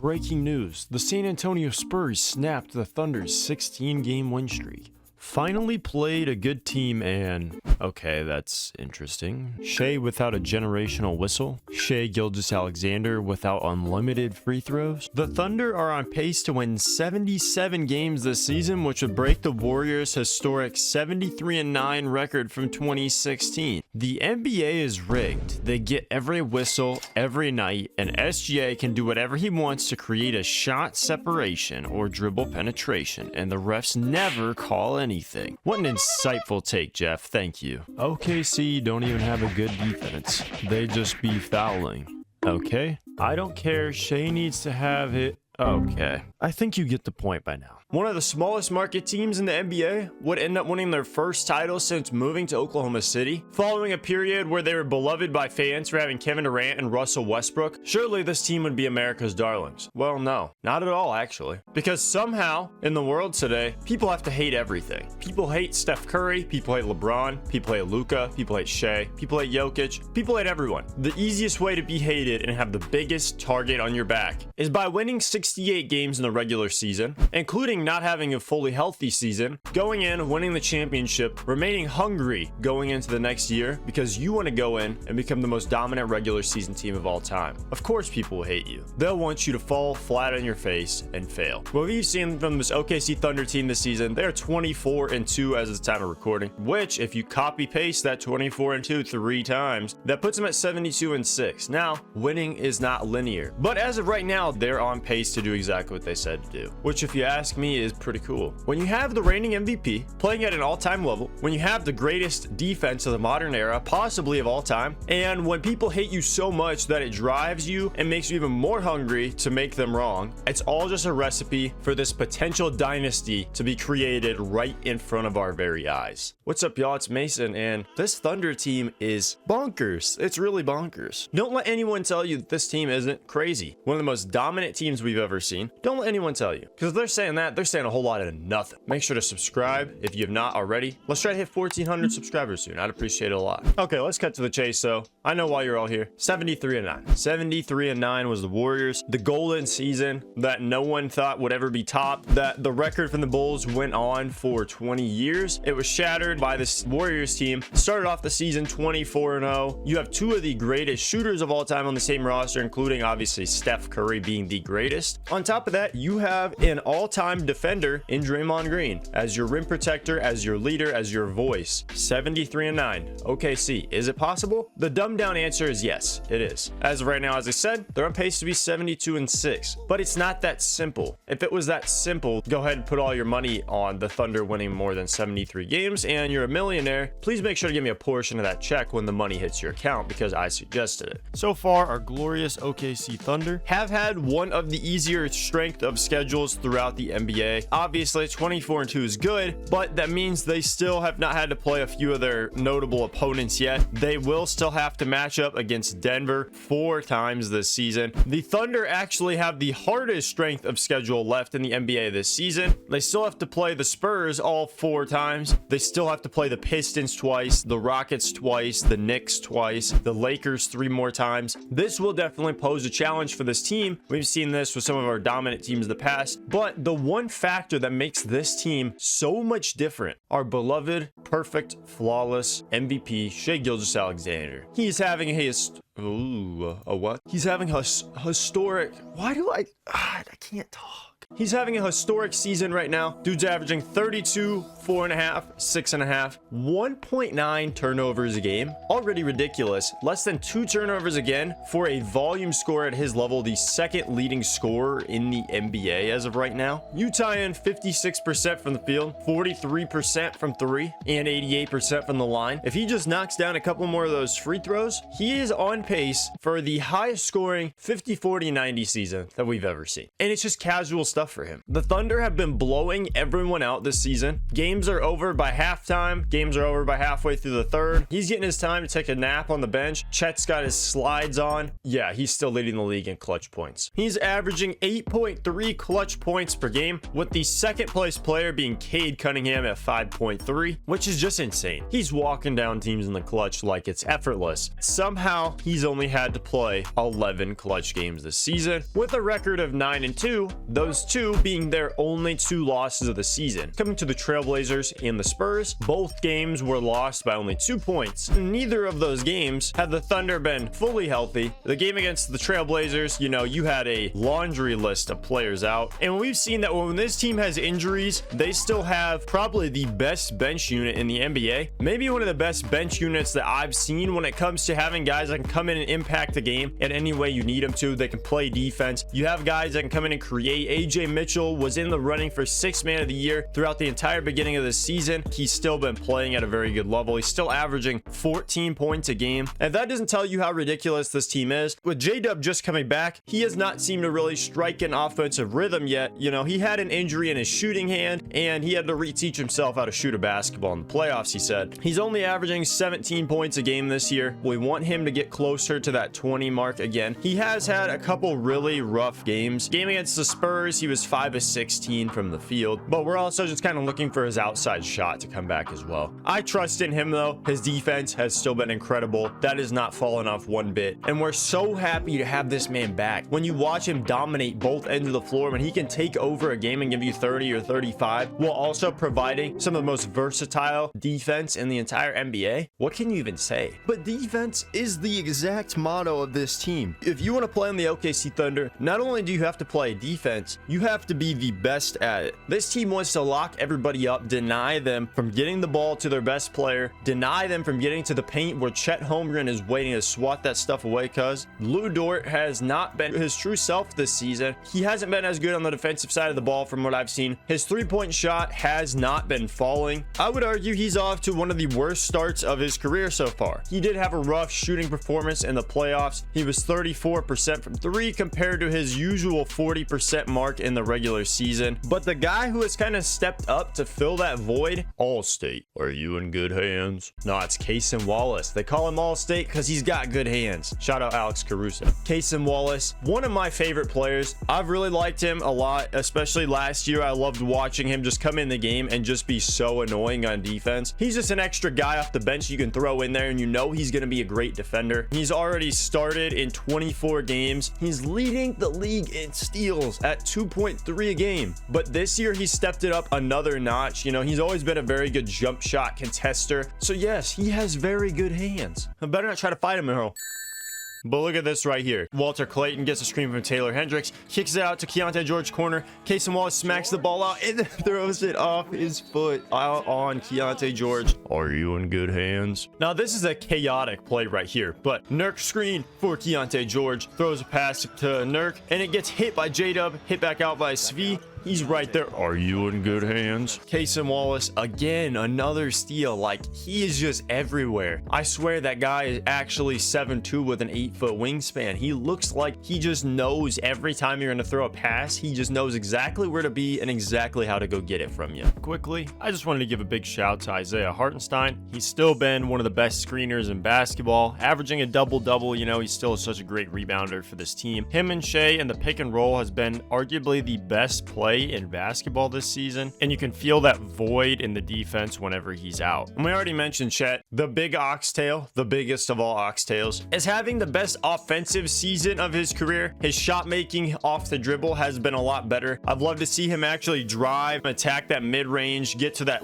Breaking news, the San Antonio Spurs snapped the Thunder's 16-game win streak. Finally played a good team and... okay, that's interesting. Shai without a generational whistle. Shai Gilgeous Alexander without unlimited free throws. The Thunder are on pace to win 77 games this season, which would break the Warriors' historic 73-9 record from 2016. The NBA is rigged. They get every whistle every night, and SGA can do whatever he wants to create a shot separation or dribble penetration, and the refs never call anything. What an insightful take, Jeff. Thank you. OKC don't even have a good defense. They just be fouling. Okay. I don't care. Shai needs to have it. Okay. I think you get the point by now. One of the smallest market teams in the NBA would end up winning their first title since moving to Oklahoma City, following a period where they were beloved by fans for having Kevin Durant and Russell Westbrook. Surely this team would be America's darlings. Well, no, not at all, actually. Because somehow, in the world today, people have to hate everything. People hate Steph Curry, people hate LeBron, people hate Luka, people hate Shai, people hate Jokic, people hate everyone. The easiest way to be hated and have the biggest target on your back is by winning 68 games in the regular season, including not having a fully healthy season, going in, winning the championship, remaining hungry going into the next year because you want to go in and become the most dominant regular season team of all time. Of course people will hate you. They'll want you to fall flat on your face and fail. What we've seen from this OKC Thunder team this season, they're 24-2 as of the time of recording, which if you copy paste that 24-2 3 times, that puts them at 72-6. Now, winning is not linear, but as of right now, they're on pace to do exactly what they said to do, which if you ask me is pretty cool. When you have the reigning MVP playing at an all-time level, when you have the greatest defense of the modern era, possibly of all time, and when people hate you so much that it drives you and makes you even more hungry to make them wrong, it's all just a recipe for this potential dynasty to be created right in front of our very eyes. What's up, y'all? It's Mason, and this Thunder team is bonkers. It's really bonkers. Don't let anyone tell you that this team isn't crazy. One of the most dominant teams we've ever seen. Don't let anyone tell you, because if they're saying that, they're saying a whole lot of nothing. Make sure to subscribe if you have not already. Let's try to hit 1,400 subscribers soon. I'd appreciate it a lot. Okay, let's cut to the chase. So I know why you're all here. 73-9. 73-9 was the Warriors. The golden season that no one thought would ever be topped. That the record from the Bulls went on for 20 years. It was shattered by this Warriors team. Started off the season 24-0. You have two of the greatest shooters of all time on the same roster, including obviously Steph Curry being the greatest. On top of that, you have an all-time defender in Draymond Green as your rim protector, as your leader, as your voice. 73-9. OKC. Is it possible? The dumbed down answer is yes, it is. As of right now, as I said, they're on pace to be 72-6, but it's not that simple. If it was that simple, go ahead and put all your money on the Thunder winning more than 73 games and you're a millionaire. Please make sure to give me a portion of that check when the money hits your account because I suggested it. So far, our glorious OKC Thunder have had one of the easier strength of schedules throughout the NBA. Obviously, 24-2 is good, but that means they still have not had to play a few of their notable opponents yet. They will still have to match up against Denver 4 times this season. The Thunder actually have the hardest strength of schedule left in the NBA this season. They still have to play the Spurs all 4 times. They still have to play the Pistons twice, the Rockets twice, the Knicks twice, the Lakers 3 more times. This will definitely pose a challenge for this team. We've seen this with some of our dominant teams in the past, but the one factor that makes this team so much different, our beloved, perfect, flawless MVP, Shai Gilgeous Alexander. He's having He's having a historic... I can't talk. He's having a historic season right now. Dude's averaging 32, 4.5, 6.5, 1.9 turnovers a game. Already ridiculous. Less than 2 turnovers again for a volume scorer at his level, the second leading scorer in the NBA as of right now. You tie in 56% from the field, 43% from 3, and 88% from the line. If he just knocks down a couple more of those free throws, he is on pace for the highest scoring 50, 40, 90 season that we've ever seen. And it's just casual stuff for him. The Thunder have been blowing everyone out this season. Games are over by halftime. Games are over by halfway through the third. He's getting his time to take a nap on the bench. Chet's got his slides on. Yeah, he's still leading the league in clutch points. He's averaging 8.3 clutch points per game, with the second place player being Cade Cunningham at 5.3, which is just insane. He's walking down teams in the clutch like it's effortless. Somehow, he's only had to play 11 clutch games this season, with a record of 9-2, those two being their only 2 losses of the season. Coming to the Trailblazers and the Spurs, both games were lost by only 2 points. Neither of those games had the Thunder been fully healthy. The game against the Trailblazers, you know, you had a laundry list of players out, and we've seen that when this team has injuries, they still have probably the best bench unit in the NBA, maybe one of the best bench units that I've seen when it comes to having guys that can come in and impact the game in any way you need them to. They can play defense. You have guys that can come in and create. AJ Mitchell was in the running for 6th man of the year throughout the entire beginning of the season. He's still been playing at a very good level. He's still averaging 14 points a game, and that doesn't tell you how ridiculous this team is. With J-Dub just coming back, he has not seemed to really strike an offensive rhythm yet. You know, he had an injury in his shooting hand, and he had to reteach himself how to shoot a basketball in the playoffs, he said. He's only averaging 17 points a game this year. We want him to get closer to that 20 mark again. He has had a couple really rough games. Game against the Spurs, he was 5 of 16 from the field, but we're also just kind of looking for his outside shot to come back as well. I trust in him though. His defense has still been incredible. That has not fallen off one bit, and we're so happy to have this man back. When you watch him dominate both ends of the floor, when he can take over a game and give you 30 or 35 while also providing some of the most versatile defense in the entire NBA, what can you even say? But defense is the exact motto of this team. If you want to play on the OKC Thunder, not only do you have to play defense, you have to be the best at it. This team wants to lock everybody up, deny them from getting the ball to their best player, deny them from getting to the paint where Chet Holmgren is waiting to swat that stuff away, cuz Lou Dort has not been his true self this season. He hasn't been as good on the defensive side of the ball from what I've seen. His three-point shot has not been falling. I would argue he's off to one of the worst starts of his career so far. He did have a rough shooting performance in the playoffs. He was 34% from 3 compared to his usual 40% mark in the regular season. But the guy who has kind of stepped up to fill that void, All-State. Are you in good hands? No, it's Cason Wallace. They call him All-State because he's got good hands. Shout out Alex Caruso. Cason Wallace, one of my favorite players. I've really liked him a lot, especially last year. I loved watching him just come in the game and just be so annoying on defense. He's just an extra guy off the bench you can throw in there, and you know he's going to be a great defender. He's already started in 24 games. He's leading the league in steals at 2.3 a game. But this year he stepped it up another notch. You know, he's always been a very good jump shot contester. So yes, he has very good hands. I better not try to fight him, Earl. But look at this right here. Walter Clayton gets a screen from Taylor Hendricks, kicks it out to Keontae George corner. Cason Wallace smacks the ball out and throws it off his foot out on Keontae George. Are you in good hands? Now this is a chaotic play right here, but Nurk screen for Keontae George, throws a pass to Nurk, and it gets hit by J-Dub, hit back out by Svi. He's right there. Are you in good hands? Cason Wallace, again, another steal. Like, he is just everywhere. I swear that guy is actually 7'2" with an 8-foot wingspan. He looks like he just knows every time you're going to throw a pass, he just knows exactly where to be and exactly how to go get it from you. Quickly, I just wanted to give a big shout to Isaiah Hartenstein. He's still been one of the best screeners in basketball, averaging a double-double. You know, he's still such a great rebounder for this team. Him and Shai in the pick and roll has been arguably the best play in basketball this season, and you can feel that void in the defense whenever he's out. And we already mentioned Chet, the big oxtail, the biggest of all oxtails, is having the best offensive season of his career. His shot making off the dribble has been a lot better. I'd love to see him actually drive, attack that mid-range, get to that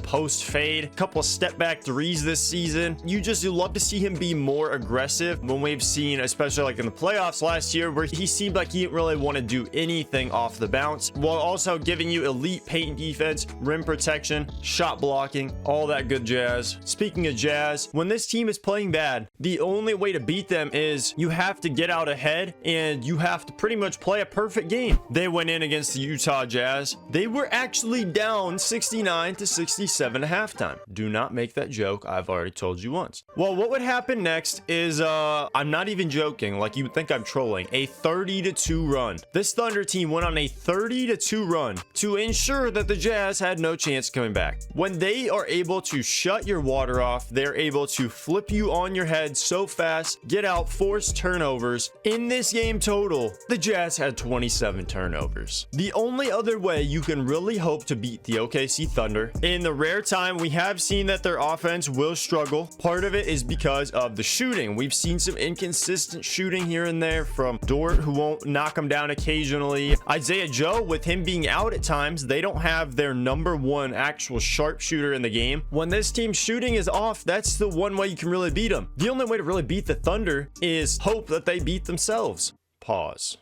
post fade, a couple step back threes this season. You love to see him be more aggressive when we've seen, especially like in the playoffs last year, where he seemed like he didn't really want to do anything off the bounce. while also giving you elite paint defense, rim protection, shot blocking, all that good jazz. Speaking of jazz, when this team is playing bad, the only way to beat them is you have to get out ahead and you have to pretty much play a perfect game. They went in against the Utah Jazz. They were actually down 69-67 at halftime. Do not make that joke. I've already told you once. Well, what would happen next is, I'm not even joking. Like, you would think I'm trolling. A 30-2 run. This Thunder team went on a 30-2 run to ensure that the Jazz had no chance coming back. When they are able to shut your water off, they're able to flip you on your head so fast, get out, force turnovers. In this game total, the Jazz had 27 turnovers. The only other way you can really hope to beat the OKC Thunder, in the rare time we have seen that their offense will struggle, part of it is because of the shooting. We've seen some inconsistent shooting here and there from Dort, who won't knock them down occasionally. Isaiah Joe, with him being out at times, they don't have their number one actual sharpshooter in the game. When this team's shooting is off, that's the one way you can really beat them. The only way to really beat the Thunder is hope that they beat themselves. Pause.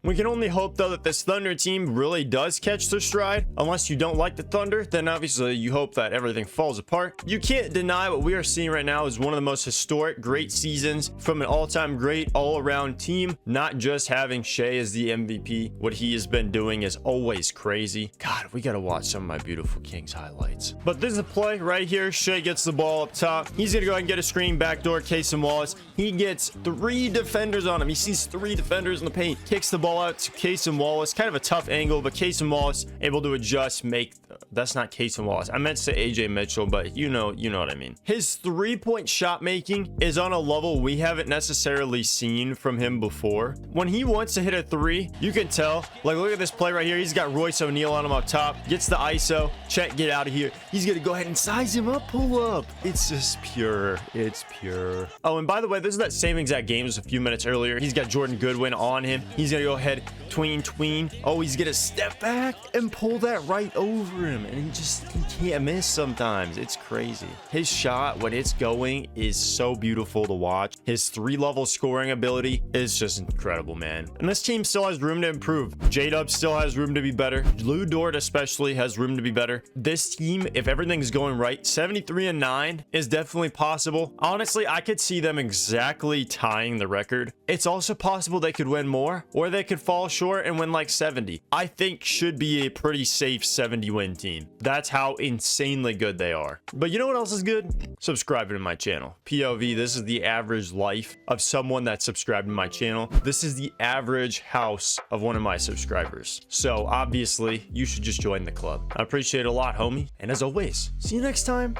We can only hope, though, that this Thunder team really does catch their stride. Unless you don't like the Thunder, then obviously you hope that everything falls apart. You can't deny what we are seeing right now is one of the most historic, great seasons from an all-time great all-around team. Not just having Shai as the MVP. What he has been doing is always crazy. God, we gotta watch some of my beautiful Kings highlights. But this is a play right here. Shai gets the ball up top. He's gonna go ahead and get a screen, backdoor Casey Wallace. He gets 3 defenders on him. He sees 3 defenders in the paint. Kicks the ball out to Casey Wallace. Kind of a tough angle, but Casey Wallace able to adjust, make... That's not Casey Wallace. I meant to say AJ Mitchell, but you know what I mean. His 3-point shot making is on a level we haven't necessarily seen from him before. When he wants to hit a 3, you can tell. Like, look at this play right here. He's got Royce O'Neal on him up top. Gets the ISO. Check, get out of here. He's gonna go ahead and size him up, pull up. It's just pure. It's pure. Oh, and by the way, this is that same exact game as a few minutes earlier. He's got Jordan Goodwin on him. He's gonna go ahead, tween. Oh, he's gonna step back and pull that right over him. And he can't miss sometimes. It's crazy. His shot, when it's going, is so beautiful to watch. His 3-level scoring ability is just incredible, man. And this team still has room to improve. J-Dub still has room to be better. Lou Dort especially has room to be better. This team, if everything's going right, 73-9 is definitely possible. Honestly, I could see them exactly tying the record. It's also possible they could win more, or they could fall short and win like 70. I think should be a pretty safe 70-win team. That's how insanely good they are. But you know what else is good? Subscribing to my channel. POV, this is the average life of someone that's subscribed to my channel. This is the average house of one of my subscribers. So obviously, you should just join the club. I appreciate it a lot, homie. And as always, see you next time.